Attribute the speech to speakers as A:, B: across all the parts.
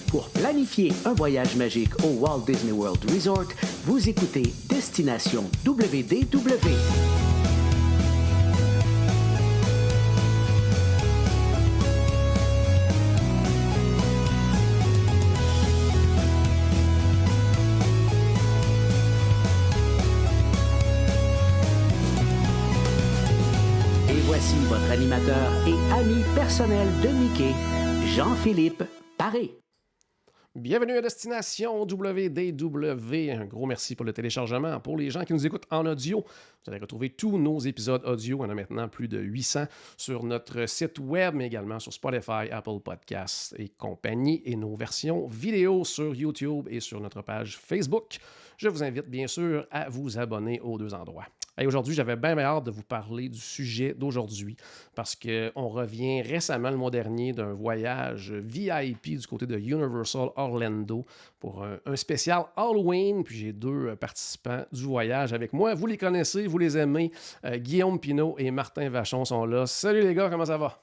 A: Pour planifier un voyage magique au Walt Disney World Resort, vous écoutez Destination WDW. Voici votre animateur et ami personnel de Mickey, Jean-Philippe Paré.
B: Bienvenue à Destination WDW. Un gros merci pour le téléchargement. Pour les gens qui nous écoutent en audio, vous allez retrouver tous nos épisodes audio. On en a maintenant plus de 800 sur notre site web, mais également sur Spotify, Apple Podcasts et compagnie, et nos versions vidéo sur YouTube et sur notre page Facebook. Je vous invite bien sûr à vous abonner aux deux endroits. Et aujourd'hui, j'avais bien hâte de vous parler du sujet d'aujourd'hui parce qu'on revient récemment le mois dernier d'un voyage VIP du côté de Universal Orlando pour un spécial Halloween. Puis j'ai deux participants du voyage avec moi. Vous les connaissez, vous les aimez. Guillaume Pinault et Martin Vachon sont là. Salut les gars, comment ça va?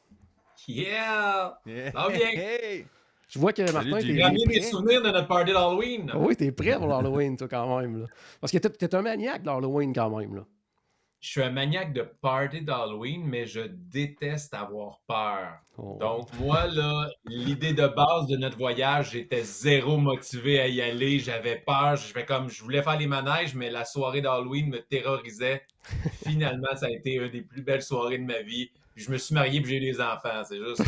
C: Yeah! Ça va bien!
D: Hey!
B: Je vois que Martin,
C: J'ai ramené des souvenirs de notre party d'Halloween.
B: Oui, t'es prêt pour l'Halloween, toi, quand même. Là. Parce que t'es un maniaque de l'Halloween, quand même. Là.
C: Je suis un maniaque de party d'Halloween, mais je déteste avoir peur.
B: Oh.
C: Donc, moi, là, l'idée de base de notre voyage, j'étais zéro motivé à y aller. J'avais peur. Je voulais faire les manèges, mais la soirée d'Halloween me terrorisait. Finalement, ça a été une des plus belles soirées de ma vie. Puis je me suis marié et j'ai eu des enfants. C'est juste...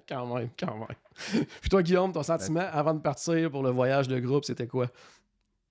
B: Quand même. Puis toi, Guillaume, ton sentiment avant de partir pour le voyage de groupe, c'était quoi?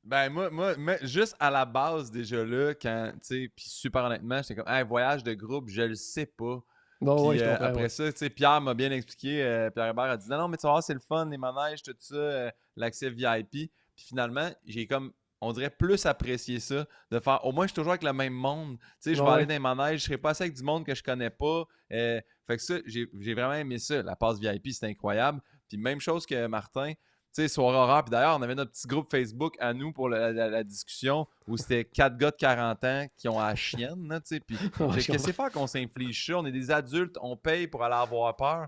D: Ben moi, juste à la base déjà là, quand, tu sais, puis super honnêtement, j'étais comme, hey, voyage de groupe, je le sais pas.
B: Bon,
D: Puis
B: ouais,
D: après ça, tu sais, Pierre m'a bien expliqué, Pierre Hébert a dit, non, mais tu vas voir, c'est le fun, les manèges, tout ça, l'accès VIP. Puis finalement, j'ai comme, on dirait plus apprécié ça, de faire, au moins, je suis toujours avec le même monde. Tu sais, je vais aller dans les manèges, je serai pas assis avec du monde que je connais pas. Fait que ça, j'ai vraiment aimé ça. La passe VIP, c'est incroyable. Puis même chose que Martin. Tu sais, soirée horreur. Puis d'ailleurs, on avait notre petit groupe Facebook à nous pour la discussion où c'était 4 gars de 40 ans qui ont la chienne, tu sais. Puis qu'est-ce que c'est faire qu'on s'inflige ça? On est des adultes, on paye pour aller avoir peur.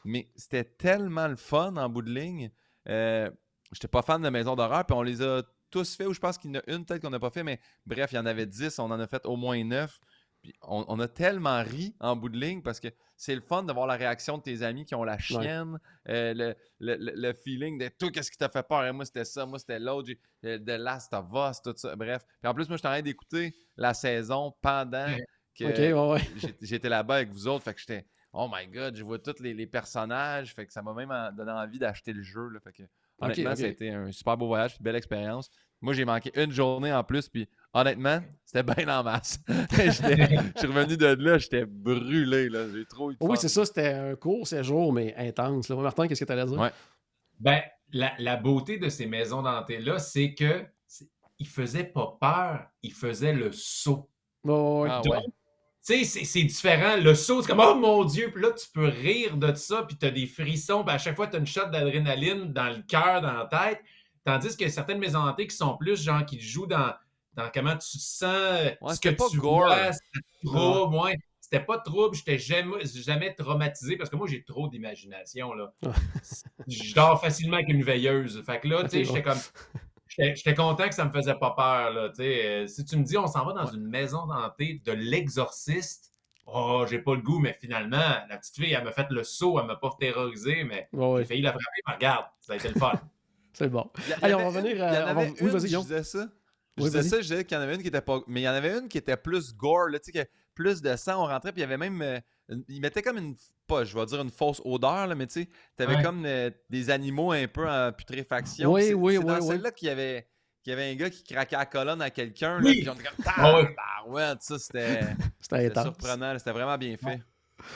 D: Mais c'était tellement le fun en bout de ligne. J'étais pas fan de Maison d'horreur, puis on les a tous fait, ou je pense qu'il y en a une peut-être qu'on n'a pas fait, mais bref, il y en avait 10, on en a fait au moins 9. Puis on a tellement ri en bout de ligne parce que c'est le fun de voir la réaction de tes amis qui ont la chienne, le feeling de tout, qu'est-ce qui t'a fait peur? Et moi, c'était ça, moi, c'était l'autre, The Last of Us, tout ça, bref. Puis en plus, moi, j'étais en train d'écouter la saison pendant que j'étais là-bas avec vous autres, fait que j'étais, oh my God, je vois tous les personnages, fait que ça m'a même donné envie d'acheter le jeu, là, fait que honnêtement, ça a été un super beau voyage, une belle expérience. Moi, j'ai manqué une journée en plus, puis honnêtement, c'était bien en masse. Je suis revenu de là, j'étais brûlé, là. J'ai trop eu de fun.
B: Oui, c'est ça, c'était un court séjour, mais intense. Là. Martin, qu'est-ce que tu allais dire?
D: Ouais.
C: Ben, la beauté de ces maisons d'hantées-là, c'est que ils faisaient pas peur, ils faisaient le saut.
B: Oh,
D: Ah,
C: Donc,
D: ouais.
C: tu sais, c'est différent. Le saut, c'est comme, oh mon Dieu, puis là, tu peux rire de ça, puis tu as des frissons, puis à chaque fois, tu as une shot d'adrénaline dans le cœur, dans la tête. Tandis que certaines maisons hantées qui sont plus, genre, qui jouent dans comment tu te sens, ce que
D: pas
C: tu
D: gore.
C: vois, c'était trouble, ouais. C'était pas trouble, j'étais jamais traumatisé, parce que moi, j'ai trop d'imagination, là. Je dors facilement avec une veilleuse. Fait que là, tu sais, j'étais comme... J'étais content que ça me faisait pas peur, là, tu sais. Si tu me dis, on s'en va dans une maison hantée de l'exorciste, oh, j'ai pas le goût, mais finalement, la petite fille, elle m'a fait le saut, elle m'a pas terrorisé, mais j'ai failli la frapper, mais regarde, ça a été le fun.
B: C'est bon. Allez, on va venir à...
D: Oui, vas-y, je disais ça. Je disais qu'il y en avait une qui était pas... Mais il y en avait une qui était plus gore, là, tu sais, plus de sang, on rentrait, puis il y avait même... ils mettaient comme je vais dire une fausse odeur, là, mais tu sais, t'avais comme des animaux un peu en putréfaction.
B: Oui.
D: Celle-là qu'il y avait un gars qui craquait la colonne à quelqu'un,
C: Oui.
D: là, puis on était comme... ça, c'était surprenant, là, c'était vraiment bien fait.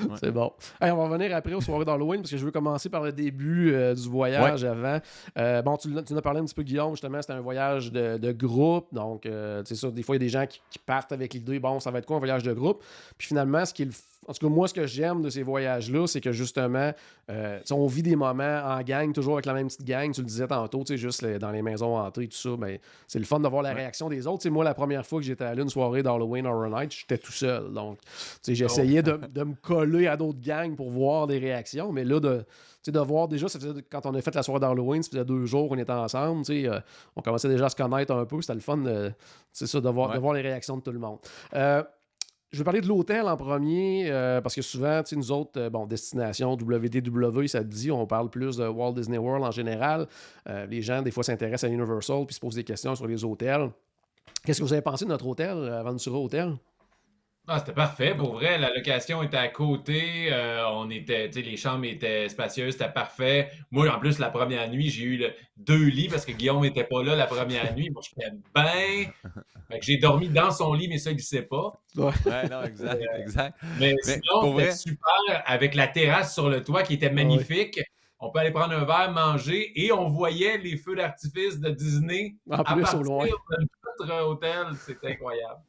B: Ouais. C'est bon. Hey, on va revenir après aux soirées d'Halloween parce que je veux commencer par le début du voyage avant. Bon, tu en as parlé un petit peu, Guillaume, justement, c'était un voyage de groupe. Donc, c'est sûr, des fois, il y a des gens qui partent avec l'idée, bon, ça va être quoi un voyage de groupe? Puis finalement, ce qui est En tout cas, moi, ce que j'aime de ces voyages-là, c'est que justement, on vit des moments en gang, toujours avec la même petite gang. Tu le disais tantôt, juste dans les maisons hantées, tout ça. Ben, c'est le fun de voir la réaction des autres. Moi, la première fois que j'étais allé une soirée d'Halloween Horror Night, j'étais tout seul. Donc, j'essayais de me coller à d'autres gangs pour voir des réactions. Mais là, de voir déjà, quand on a fait la soirée d'Halloween, ça faisait 2 jours qu'on était ensemble. On commençait déjà à se connaître un peu. C'était le fun de voir les réactions de tout le monde. Je vais parler de l'hôtel en premier, parce que souvent, nous autres, destination WDW, ça te dit, on parle plus de Walt Disney World en général. Les gens, des fois, s'intéressent à Universal puis se posent des questions sur les hôtels. Qu'est-ce que vous avez pensé de notre hôtel, Aventura Hotel?
C: Ah, c'était parfait. Pour vrai, la location était à côté. Les chambres étaient spacieuses, c'était parfait. Moi, en plus, la première nuit, j'ai eu 2 lits parce que Guillaume n'était pas là la première nuit. Moi, j'étais bien. Fait que j'ai dormi dans son lit, mais ça, il ne sait pas.
D: Ouais, non, exact.
C: Mais sinon, c'était super avec la terrasse sur le toit qui était magnifique. Ouais. On peut aller prendre un verre, manger et on voyait les feux d'artifice de Disney
B: en plus,
C: à partir
B: au loin.
C: de notre hôtel. C'était incroyable.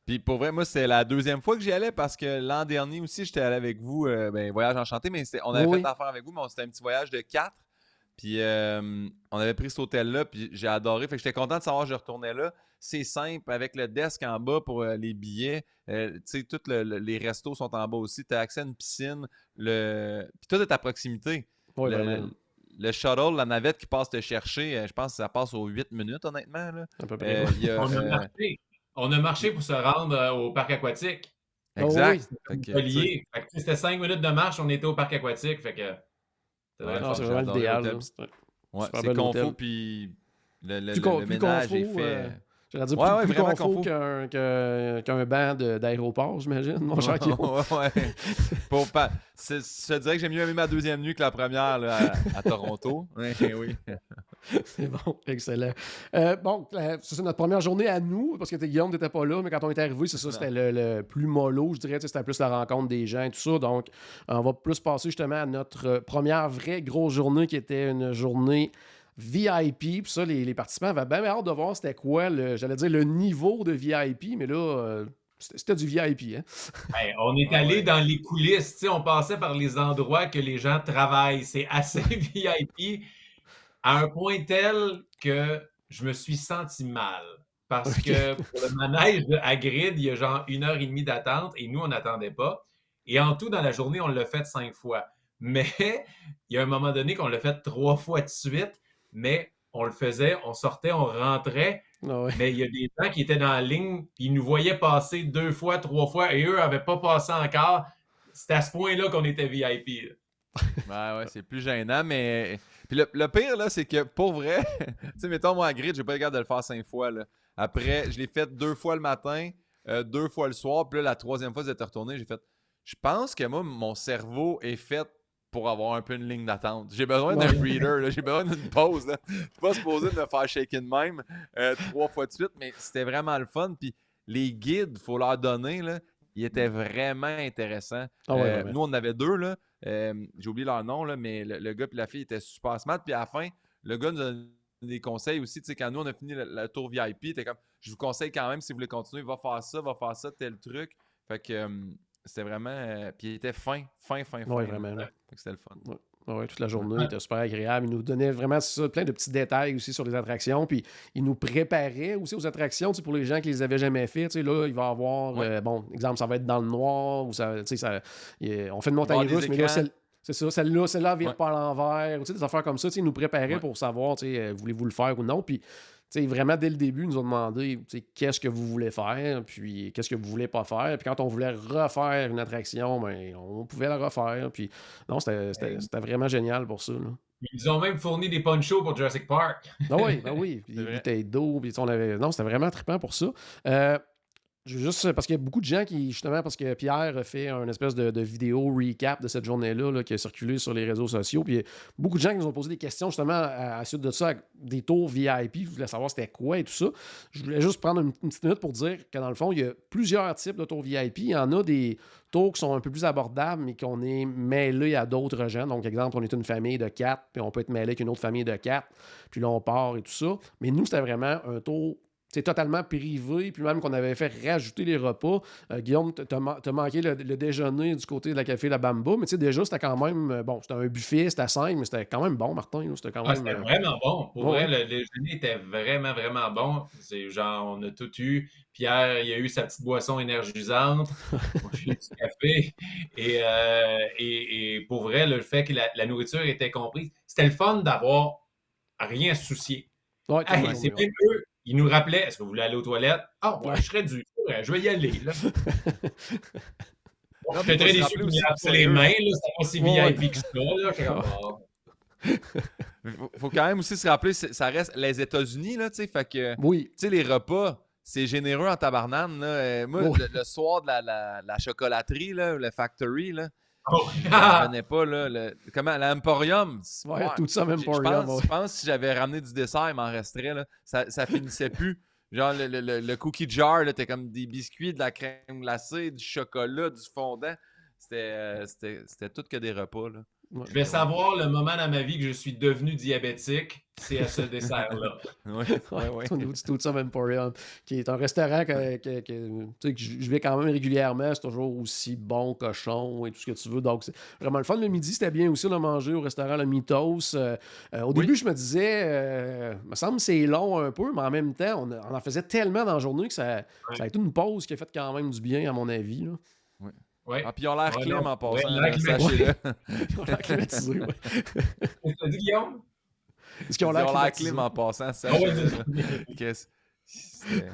D: Puis pour vrai, moi, c'est la 2e fois que j'y allais parce que l'an dernier aussi, j'étais allé avec vous, voyage enchanté, mais on avait fait affaire avec vous, mais c'était un petit voyage de 4. Puis on avait pris cet hôtel-là, puis j'ai adoré. Fait que j'étais content de savoir que je retournais là. C'est simple, avec le desk en bas pour les billets. Tu sais, tous les restos sont en bas aussi. Tu as accès à une piscine. Puis tout est à proximité.
B: Oui,
D: le shuttle, la navette qui passe te chercher, je pense que ça passe aux 8 minutes, honnêtement. Là.
B: À peu près.
C: On a marché pour se rendre au parc aquatique.
D: Exact.
C: C'était 5 minutes de marche, on était au parc aquatique. Fait que
B: c'est vraiment l'idéal.
D: C'est confort, puis le ménage est fait.
B: J'allais dire plus confort qu'un banc d'aéroport, j'imagine, mon cher Guillaume.
D: Je dirais que j'ai mieux aimé ma 2e nuit que la première là, à Toronto. Oui.
B: C'est bon, excellent. C'est notre première journée à nous, parce que Guillaume n'était pas là, mais quand on est arrivé, c'est ça, c'était le plus mollo, je dirais. C'était plus la rencontre des gens et tout ça. Donc, on va plus passer justement à notre première vraie grosse journée, qui était une journée VIP, puis ça, les participants avaient bien hâte de voir c'était quoi, j'allais dire le niveau de VIP, mais là, c'était du VIP. Hein?
C: On est allé dans les coulisses, on passait par les endroits que les gens travaillent. C'est assez VIP, à un point tel que je me suis senti mal. Parce que pour le manège de Hagrid, il y a genre 1h30 d'attente, et nous, on n'attendait pas. Et en tout, dans la journée, on l'a fait 5 fois. Mais il y a un moment donné qu'on l'a fait 3 fois de suite. Mais on le faisait, on sortait, on rentrait. Mais il y a des gens qui étaient dans la ligne, puis ils nous voyaient passer 2 fois, 3 fois, et eux n'avaient pas passé encore. C'était à ce point-là qu'on était VIP.
D: Ouais, c'est plus gênant, mais... Puis le pire, là, c'est que, pour vrai, tu sais, mettons, moi, à Grid, j'ai pas le garde de le faire 5 fois, là. Après, je l'ai fait 2 fois le matin, 2 fois le soir, puis là, la 3e fois, j'étais retourné, j'ai fait... Je pense que moi, mon cerveau est fait pour avoir un peu une ligne d'attente. J'ai besoin d'un breather, là. J'ai besoin d'une pause. Là. Je suis pas supposé de me faire shaker de même 3 fois de suite, mais c'était vraiment le fun. Puis les guides, il faut leur donner, là, ils étaient vraiment intéressants. Nous, on en avait 2, là. J'ai oublié leur nom, là, mais le gars et la fille étaient super smart. Puis à la fin, le gars nous a donné des conseils aussi. Tu sais, quand nous, on a fini le tour VIP, il était comme, je vous conseille quand même, si vous voulez continuer, va faire ça, tel truc. Fait que... c'était vraiment... puis il était fin.
B: Oui, vraiment.
D: C'était le fun.
B: Oui, toute la journée, il était super agréable. Il nous donnait vraiment plein de petits détails aussi sur les attractions. Puis il nous préparait aussi aux attractions pour les gens qui les avaient jamais fait. Là, il va y avoir... exemple, ça va être dans le noir. Ou ça, on fait une montagne russe, mais là, c'est ça. Celle-là vire pas à l'envers. Des affaires comme ça. Il nous préparait pour savoir, voulez-vous le faire ou non. Puis vraiment, dès le début, ils nous ont demandé qu'est-ce que vous voulez faire, puis qu'est-ce que vous voulez pas faire. Puis quand on voulait refaire une attraction, on pouvait la refaire. Puis non, c'était vraiment génial pour ça. Là.
C: Ils ont même fourni des ponchos pour Jurassic Park.
B: Oui. Puis des bouteilles d'eau. Puis non, c'était vraiment trippant pour ça. Juste parce qu'il y a beaucoup de gens qui, justement, parce que Pierre a fait une espèce de vidéo recap de cette journée-là là, qui a circulé sur les réseaux sociaux. Puis il y a beaucoup de gens qui nous ont posé des questions, justement, à la suite de ça, des tours VIP. Je voulais savoir c'était quoi et tout ça. Je voulais juste prendre une petite minute pour dire que, dans le fond, il y a plusieurs types de tours VIP. Il y en a des tours qui sont un peu plus abordables, mais qu'on est mêlé à d'autres gens. Donc, exemple, on est une famille de 4, puis on peut être mêlé avec une autre famille de 4. Puis là, on part et tout ça. Mais nous, c'était vraiment un tour c'est totalement privé, puis même qu'on avait fait rajouter les repas. Guillaume, t'as manqué le déjeuner du côté de la Café La Bamba, mais tu sais, déjà, c'était quand même, bon, c'était un buffet, c'était à 5, mais c'était quand même bon, Martin, là, c'était quand même...
C: C'était vraiment bon. Pour
B: ouais,
C: vrai, le déjeuner était vraiment, vraiment bon. C'est genre, on a tout eu. Pierre, il a eu sa petite boisson énergisante. Moi, j'ai eu du café. Et pour vrai, le fait que la nourriture était comprise, c'était le fun d'avoir rien à se soucier.
B: ouais,
C: Hey,
B: tellement,
C: c'est
B: oui,
C: même eux, ils nous rappelaient, est-ce que vous voulez aller aux toilettes? Ah, ouais,
B: ouais.
C: je serais dû. Je vais y aller, là. Bon,
D: Non, puis il
C: j'étais
D: faut
C: très
D: se
C: déçu
D: rappeler
C: qu'ils
D: aussi
C: me
D: que
C: rappellent
D: c'est
C: les
D: eux.
C: mains, là. C'était pas si
B: Ouais,
C: VIP que ça, là. J'étais comme,
D: Faut quand même aussi se rappeler, ça reste les États-Unis, là, tu sais, fait que, tu
B: oui,
D: sais, les repas, c'est généreux en tabarnane, là. Moi,
B: oui.
D: le soir de la chocolaterie, là, le factory, là,
C: oh.
D: j'en revenais pas, là. Comment, l'Emporium,
B: Ouais, tout ça, même
D: je
B: Emporium, ouais.
D: pense que si j'avais ramené du dessert, il m'en resterait, là. Ça finissait plus. Genre, le cookie jar, là, t'es comme des biscuits, de la crème glacée, du chocolat, du fondant. C'était tout que des repas, là.
B: Ouais.
C: Je vais savoir le moment dans ma vie que je suis devenu diabétique, c'est à ce dessert-là.
D: Ouais,
B: Ouais,
D: ouais.
B: tout ça Emporium, qui est un restaurant tu sais, que je vais quand même régulièrement, c'est toujours aussi bon, cochon et tout ce que tu veux. Donc, c'est vraiment le fun. Le midi, c'était bien aussi de manger au restaurant Le Mythos. Au
D: Oui.
B: début, je me disais, me semble que c'est long un peu, mais en même temps, on en faisait tellement dans la journée que ça a été une pause qui a fait quand même du bien, à mon avis. Là.
D: Ouais.
C: Oui.
D: Ah, puis ils ont l'air
C: Ouais,
D: clim
C: non,
D: en
C: ouais,
D: passant,
C: l'air
D: là,
C: climatisé.
D: sachez-le.
B: Ils ont l'air climatisés, ouais.
C: Qu'est-ce que tu as dit, Guillaume?
B: Est-ce qu'ils ont
D: Ils
B: l'air
D: ont l'air
B: climatisés?
D: clim en passant,
C: Ah ouais,
D: sachez-le.
C: c'est ça.
D: C'était-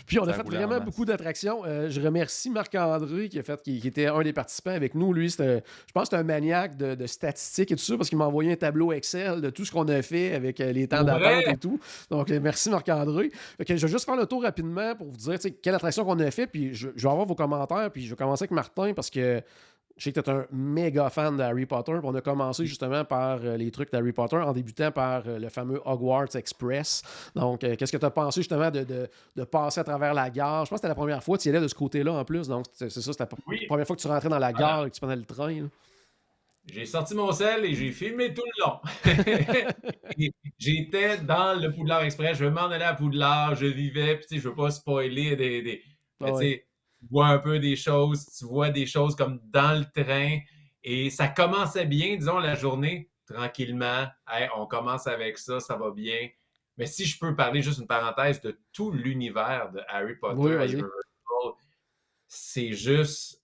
B: Puis on a
D: Ça
B: fait
D: roulait en
B: vraiment
D: masse.
B: beaucoup d'attractions. Je remercie Marc-André qui était un des participants avec nous. Lui, je pense que c'est un maniaque de statistiques et tout ça parce qu'il m'a envoyé un tableau Excel de tout ce qu'on a fait avec les temps
C: Pour
B: d'attente
C: vrai?
B: et tout. Donc, merci Marc-André. Fait que je vais juste faire le tour rapidement pour vous dire tu sais, quelle attraction qu'on a fait. Puis je vais avoir vos commentaires. Puis je vais commencer avec Martin parce que je sais que tu es un méga fan d'Harry Potter. Puis on a commencé justement par les trucs d'Harry Potter en débutant par le fameux Hogwarts Express. Donc, qu'est-ce que tu as pensé justement de passer à travers la gare? Je pense que c'était la première fois que tu y allais de ce côté-là en plus. Donc, c'est ça, c'était la
C: Oui.
B: première fois que tu rentrais dans la
C: Voilà.
B: gare et que tu prenais le train. Là.
C: J'ai sorti mon sel et j'ai filmé tout le long. Et j'étais dans le Poudlard Express. Je m'en allais à Poudlard. Je vivais. Puis, tu sais, je veux pas spoiler
B: Ah
C: mais tu
B: ouais.
C: sais, tu vois un peu des choses. Tu vois des choses comme dans le train. Et ça commençait bien, disons, la journée, tranquillement. Hey, on commence avec ça, ça va bien. Mais si je peux parler juste une parenthèse de tout l'univers de Harry Potter
B: Oui,
C: à
B: vas-y.
C: Universal, c'est juste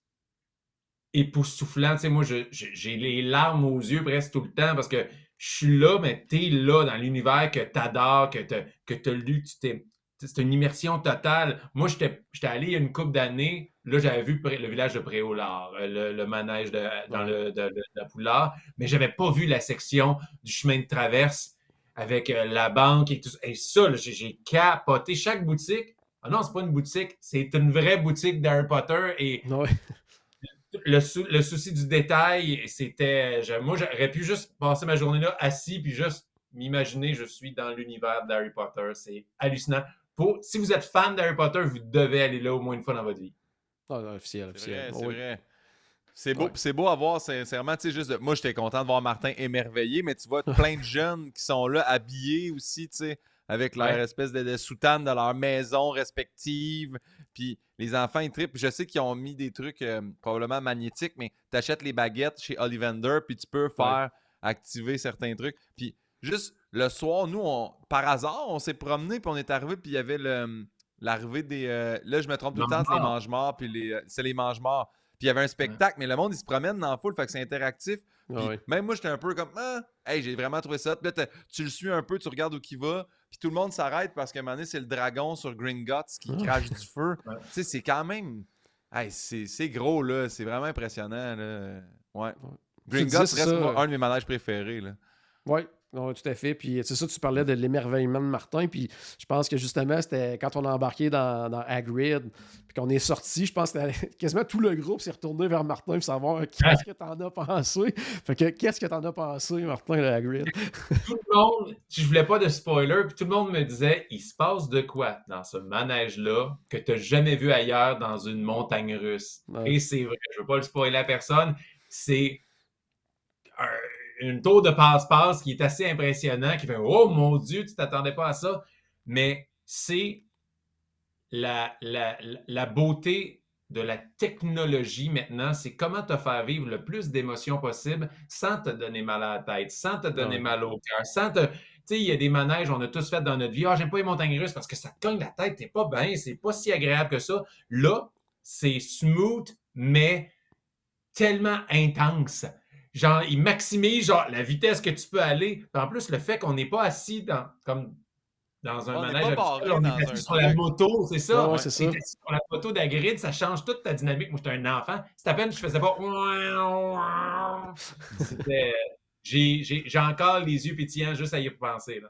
C: époustouflant. Tu sais, moi, j'ai les larmes aux yeux presque tout le temps parce que je suis là, mais t'es là dans l'univers que t'adores, que t'as lu, c'est une immersion totale. Moi, j'étais allé il y a une couple d'années. Là, j'avais vu le village de Préolard, le manège dans
B: Ouais.
C: de la Poudlard, mais j'avais pas vu la section du chemin de traverse avec la banque et tout ça. Et ça, là, j'ai capoté. Chaque boutique, ah non, c'est pas une boutique, c'est une vraie boutique d'Harry Potter et
B: Ouais.
C: le souci du détail, c'était. Moi, j'aurais pu juste passer ma journée là assis puis juste m'imaginer je suis dans l'univers d'Harry Potter. C'est hallucinant. Si vous êtes fan d'Harry Potter, vous devez aller là au moins une fois dans votre vie.
B: Ah, officiel,
D: C'est
B: officiel.
D: vrai,
B: Ah
D: c'est
B: oui.
D: vrai. C'est beau,
B: Ouais.
D: c'est beau à voir, sincèrement. Tu sais, juste moi, j'étais content de voir Martin émerveillé, mais tu vois plein de jeunes qui sont là, habillés aussi, tu sais, avec leur
C: Ouais.
D: espèce de soutane dans leur maison respective. Puis les enfants, ils trippent. Je sais qu'ils ont mis des trucs probablement magnétiques, mais tu achètes les baguettes chez Ollivander, puis tu peux faire activer certains trucs. Puis juste le soir, nous, par hasard, on s'est promené, puis on est arrivé, puis il y avait l'arrivée des. Là, je me trompe tout le temps, c'est les
C: Mange-morts.
D: mange-morts, puis c'est les mange-morts. Puis il y avait un spectacle, mais le monde, il se promène dans la foule, fait que c'est interactif.
B: Ah
D: Puis
B: ouais.
D: même moi, j'étais un peu comme, hey, j'ai vraiment trouvé ça. Puis là, tu le suis un peu, tu regardes où il va. Puis tout le monde s'arrête parce qu'à un moment donné, c'est le dragon sur Gringotts qui crache du feu.
C: Ouais.
D: Tu sais, c'est quand même. Hey, c'est gros, là. C'est vraiment impressionnant, là. Ouais.
B: Tu
D: Gringotts
B: disais,
D: reste
B: ça,
D: moi, un de mes manèges préférés, là.
B: Oui, tout à fait. Puis c'est ça, tu parlais de l'émerveillement de Martin. Puis je pense que justement, c'était quand on a embarqué dans Hagrid, puis qu'on est sorti, je pense que quasiment tout le groupe s'est retourné vers Martin pour savoir qu'est-ce que t'en as pensé. Fait que qu'est-ce que t'en as pensé, Martin, de Hagrid?
C: Tout le monde, je voulais pas de spoiler, puis tout le monde me disait il se passe de quoi dans ce manège-là que tu n'as jamais vu ailleurs dans une montagne russe.
B: Ouais.
C: Et c'est vrai, je veux pas le spoiler à personne, c'est une tour de passe-passe qui est assez impressionnant, qui fait oh mon Dieu, tu t'attendais pas à ça, mais c'est la beauté de la technologie maintenant, c'est comment te faire vivre le plus d'émotions possible sans te donner mal à la tête, sans te donner mal au cœur, sans te... Tu sais, il y a des manèges, on a tous fait dans notre vie. Ah, j'aime pas les montagnes russes parce que ça te cogne la tête, t'es pas bien, c'est pas si agréable que ça. Là, c'est smooth, mais tellement intense. Genre, il maximise genre, la vitesse que tu peux aller. Puis en plus, le fait qu'on n'est pas assis comme dans un
D: On n'est
C: manège
D: pas
C: habituel,
D: barré
C: on
D: dans
C: est
D: un
C: assis sur la
D: truc.
C: moto, c'est ça.
B: Ouais, c'est
C: Tu es
B: ça.
C: assis sur la moto d'Agrid, ça change toute ta dynamique. Moi, j'étais un enfant. C'est à peine que je faisais pas. C'était. J'ai encore les yeux pétillants juste à y penser. Là.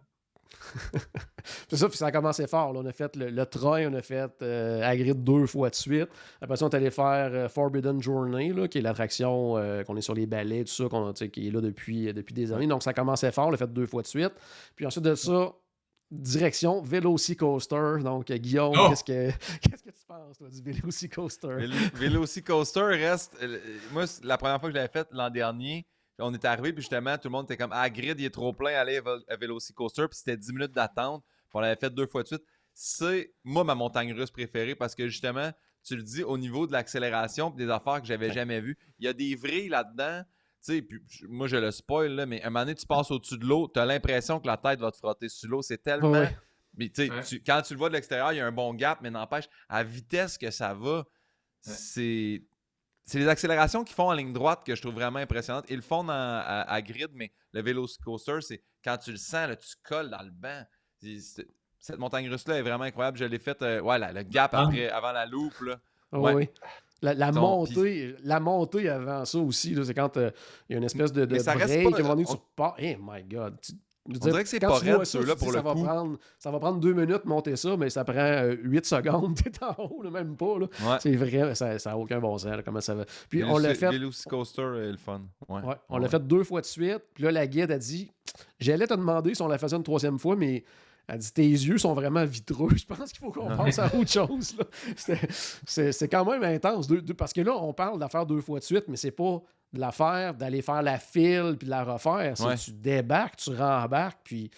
B: C'est ça, puis ça a commencé fort. Là. On a fait le train, on a fait Hagrid 2 fois de suite. Après ça, on est allé faire Forbidden Journey, là, qui est l'attraction qu'on est sur les balais, tout ça, qui est là depuis des années. Donc, ça commençait fort, on l'a fait 2 fois de suite. Puis ensuite de ça, direction Velocicoaster. Donc, Guillaume, qu'est-ce que tu penses toi, du Velocicoaster?
D: Velocicoaster reste... moi, la première fois que je l'avais fait l'an dernier, on est arrivé, puis justement, tout le monde était comme « Ah, Grid, il est trop plein, allez à Velocicoaster », puis c'était 10 minutes d'attente, puis on l'avait fait 2 fois de suite. C'est, moi, ma montagne russe préférée, parce que justement, tu le dis, au niveau de l'accélération, puis des affaires que j'avais jamais vues, il y a des vrilles là-dedans, tu sais, puis moi, je le spoil, là, mais un moment donné, tu passes au-dessus de l'eau, tu as l'impression que la tête va te frotter sur l'eau, c'est tellement...
B: Ouais.
D: Mais tu sais, quand tu le vois de l'extérieur, il y a un bon gap, mais n'empêche, à la vitesse que ça va, c'est les accélérations qu'ils font en ligne droite que je trouve vraiment impressionnantes. Ils le font à grid, mais le Velocicoaster, c'est quand tu le sens, là, tu colles dans le banc. Cette montagne russe-là est vraiment incroyable. Je l'ai faite, le gap avant la loupe. Là.
B: Oui. La montée avant ça aussi, là, c'est quand il y a une espèce de break, à un moment donné, tu repars. Oh my God!
D: On dirait que c'est pas raide, ceux-là, pour le coup.
B: Ça va prendre 2 minutes de monter ça, mais ça prend 8 secondes. T'es en haut, là, même pas. Là.
D: Ouais.
B: C'est vrai, ça n'a aucun bon sens. Là, comment ça va. Puis
D: on l'a fait. Velocicoaster est le fun.
B: On l'a fait 2 fois de suite. Puis là, la guide a dit j'allais te demander si on la faisait une 3e fois, mais elle dit tes yeux sont vraiment vitreux. Je pense qu'il faut qu'on pense à autre chose. Là. C'est quand même intense. Parce que là, on parle de la faire 2 fois de suite, mais c'est pas de la faire, d'aller faire la file puis de la refaire. Tu débarques, tu rembarques. Puis,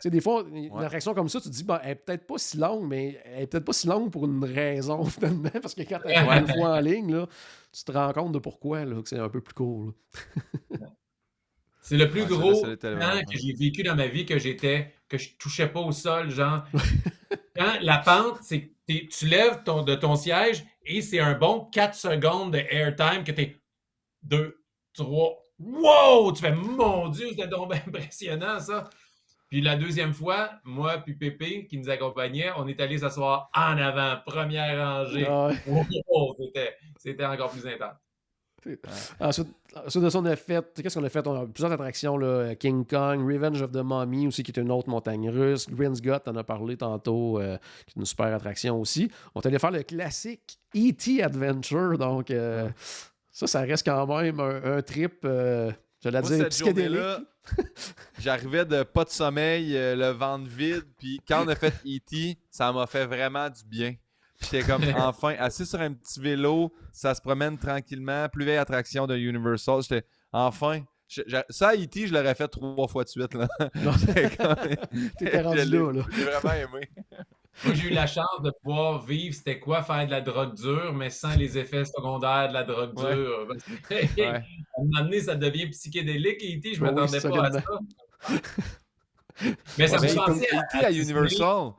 B: des fois, une attraction comme ça, tu te dis, elle est peut-être pas si longue, mais elle est peut-être pas si longue pour une raison, finalement. Parce que quand tu es une fois en ligne, là, tu te rends compte de pourquoi là, que c'est un peu plus court.
C: C'est le plus gros temps que j'ai vécu dans ma vie que je touchais pas au sol, genre. Quand la pente, c'est que tu lèves de ton siège et c'est un bon 4 secondes de airtime que t'es 2, 3. Wow! Tu fais, mon Dieu, c'était donc impressionnant, ça. Puis la 2e fois, moi puis Pépé, qui nous accompagnait, on est allé s'asseoir en avant, première rangée. C'était encore plus intense.
B: Ensuite de ça, on a fait. Qu'est-ce qu'on a fait? On a plusieurs attractions, là. King Kong, Revenge of the Mummy aussi, qui est une autre montagne russe. Grin's Gut, on a parlé tantôt, qui est une super attraction aussi. On est allé faire le classique E.T. Adventure. Donc, ça reste quand même un trip, j'allais dire, psychédélique.
D: J'arrivais de pas de sommeil, le ventre vide. Puis quand on a fait E.T., ça m'a fait vraiment du bien. J'étais comme, enfin, assis sur un petit vélo, ça se promène tranquillement, plus vieille attraction de Universal. J'étais, enfin, ça, E.T., je l'aurais fait 3 fois de suite. Là.
B: T'étais rendu là.
D: J'ai vraiment aimé.
C: Moi, j'ai eu la chance de pouvoir vivre c'était quoi faire de la drogue dure, mais sans les effets secondaires de la drogue dure. À un moment donné, ça devient psychédélique, E.T., je m'attendais pas à ça. Mais ça me fait penser
D: à Universal.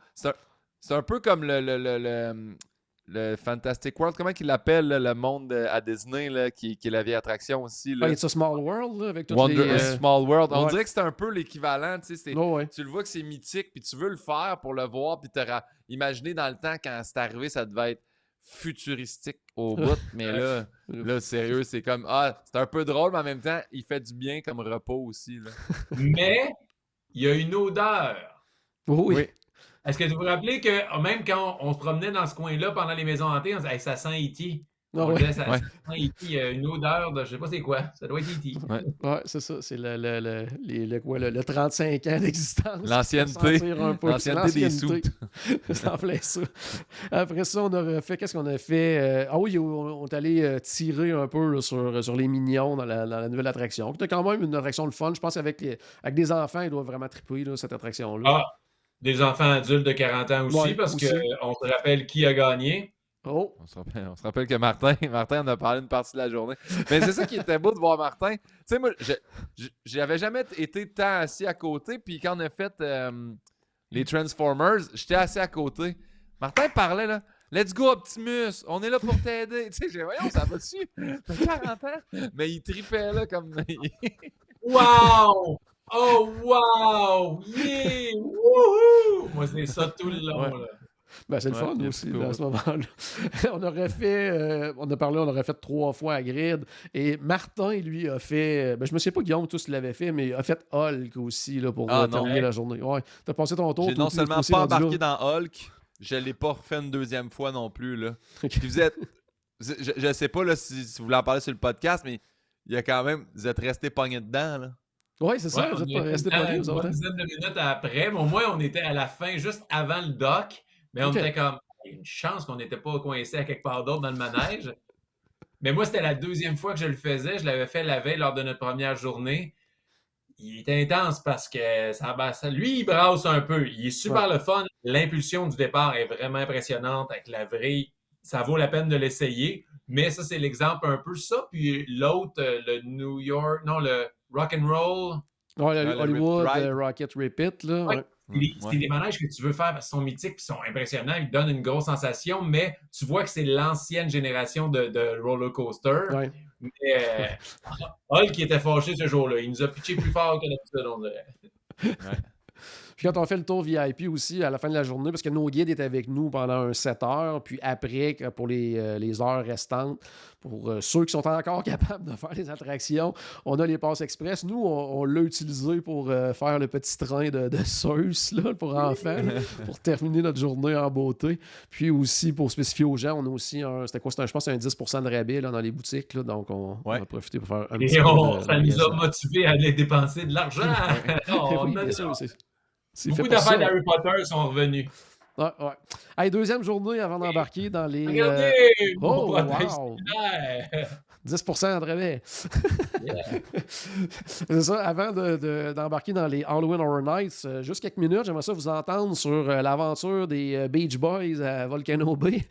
D: C'est un peu comme le Fantastic World. Comment qu'il l'appelle, le monde à Disney, là, qui est la vieille attraction aussi. Là.
B: It's a Small World, là, avec toutes
D: Small World. On dirait que c'est un peu l'équivalent. Tu sais,
B: tu
D: le vois que c'est mythique, puis tu veux le faire pour le voir, puis imaginer dans le temps, quand c'est arrivé, ça devait être futuristique au bout. Mais là, sérieux, c'est comme, c'est un peu drôle, mais en même temps, il fait du bien comme repos aussi. Là.
C: Mais, il y a une odeur.
B: Oui.
C: Est-ce que vous vous rappelez que même quand on se promenait dans ce coin-là pendant les maisons hantées, on disait ça sent E.T. Ça sent E.T. Il y a une odeur de je sais pas c'est quoi. Ça doit être E.T.
B: Ouais, c'est ça. C'est le 35 ans d'existence.
D: L'ancienneté. L'ancienneté des sous.
B: C'est en plein ça. Après ça, on a refait. Qu'est-ce qu'on a fait? On est allé tirer un peu là, sur les mignons dans la nouvelle attraction. C'était quand même une attraction de fun. Je pense qu'avec des enfants, ils doivent vraiment triper là, cette attraction-là.
C: des enfants adultes de 40 ans aussi,
B: Ouais,
C: parce
B: aussi.
C: qu'on se rappelle qui a gagné.
B: Oh!
D: On se rappelle que Martin en a parlé une partie de la journée. Mais c'est ça qui était beau de voir Martin. Tu sais, moi, j'avais jamais été tant assis à côté. Puis quand on a fait les Transformers, j'étais assis à côté. Martin parlait, là. Let's go, Optimus! On est là pour t'aider. Tu sais, j'ai voyons, ça va dessus. T'as 40 ans. Mais il tripait, là, comme.
C: Wow! Oh, wow! Yeah! Wouhou! Moi, c'est ça tout le long,
B: Ouais.
C: là.
B: Ben, c'est le fun
D: il a
B: aussi,
D: trippé
B: là, à ce moment-là. On aurait fait 3 fois à Grid. Et Martin, lui, a fait. Ben, je me souviens pas, Guillaume, tous l'avait fait, mais a fait Hulk aussi, là, pour
D: Ah, non.
B: terminer la journée. Ouais. T'as passé ton tour.
D: J'ai
B: toi
D: non
B: aussi,
D: seulement
B: aussi
D: pas
B: rendu
D: embarqué
B: là.
D: dans Hulk, je l'ai pas refait une deuxième fois non plus, là.
B: Ok.
D: Puis vous êtes. Je sais pas là, si vous voulez en parler sur le podcast, mais il y a quand même. Vous êtes restés pognés dedans, là.
B: Ouais, c'est ça.
C: Ouais,
B: Vous
C: on
B: êtes
C: y
B: pas
C: a été
B: restés
C: dedans
B: pognés,
C: une
B: vous autres.
C: bonne
B: Hein?
C: dizaine de minutes après, mais au moins, on était à la fin, juste avant le dock. Mais on
B: Ok.
C: était comme, une chance qu'on n'était pas coincé à quelque part d'autre dans le manège. Mais moi, c'était la deuxième fois que je le faisais. Je l'avais fait la veille lors de notre première journée. Il est intense parce que lui, il brasse un peu. Il est super le fun. L'impulsion du départ est vraiment impressionnante avec la vrille. Ça vaut la peine de l'essayer. Mais ça, c'est l'exemple un peu ça. Puis l'autre, le New York, non, le Rock and Roll.
B: Ouais,
D: Ouais, le
B: Hollywood
D: Rip Ride.
B: Rocket Repeat, là.
C: Ouais.
B: Ouais.
C: C'est des manèges que tu veux faire parce qu'ils sont mythiques et sont impressionnants. Ils donnent une grosse sensation, mais tu vois que c'est l'ancienne génération de roller coaster.
B: Ouais.
C: Mais Hulk qui était fâché ce jour-là. Il nous a pitché plus fort que d'habitude, on dirait.
D: Ouais.
B: Puis quand on fait le tour VIP aussi, à la fin de la journée, parce que nos guides étaient avec nous pendant 7 heures, puis après, pour les heures restantes, pour ceux qui sont encore capables de faire les attractions, on a les passes express. Nous, on l'a utilisé pour faire le petit train de Zeus là, pour enfants, là, pour terminer notre journée en beauté. Puis aussi, pour spécifier aux gens, on a aussi je pense, un 10% de rabais là, dans les boutiques. Là, donc, on a profité pour faire un petit
C: Et
B: peu de
C: ça nous a
B: magasinage.
C: motivés à aller dépenser de l'argent.
B: Oui, bien sûr.
C: Beaucoup d'affaires d'Harry Potter sont revenus.
B: Ouais. Hey, deuxième journée avant d'embarquer dans les.
C: Regardez, mon
B: Oh,
C: protège
B: wow!
C: similaire.
B: 10% de rabais.
C: Yeah.
B: C'est ça, avant d'embarquer dans les Halloween Horror Nights, juste quelques minutes, j'aimerais ça vous entendre sur l'aventure des Beach Boys à Volcano Bay.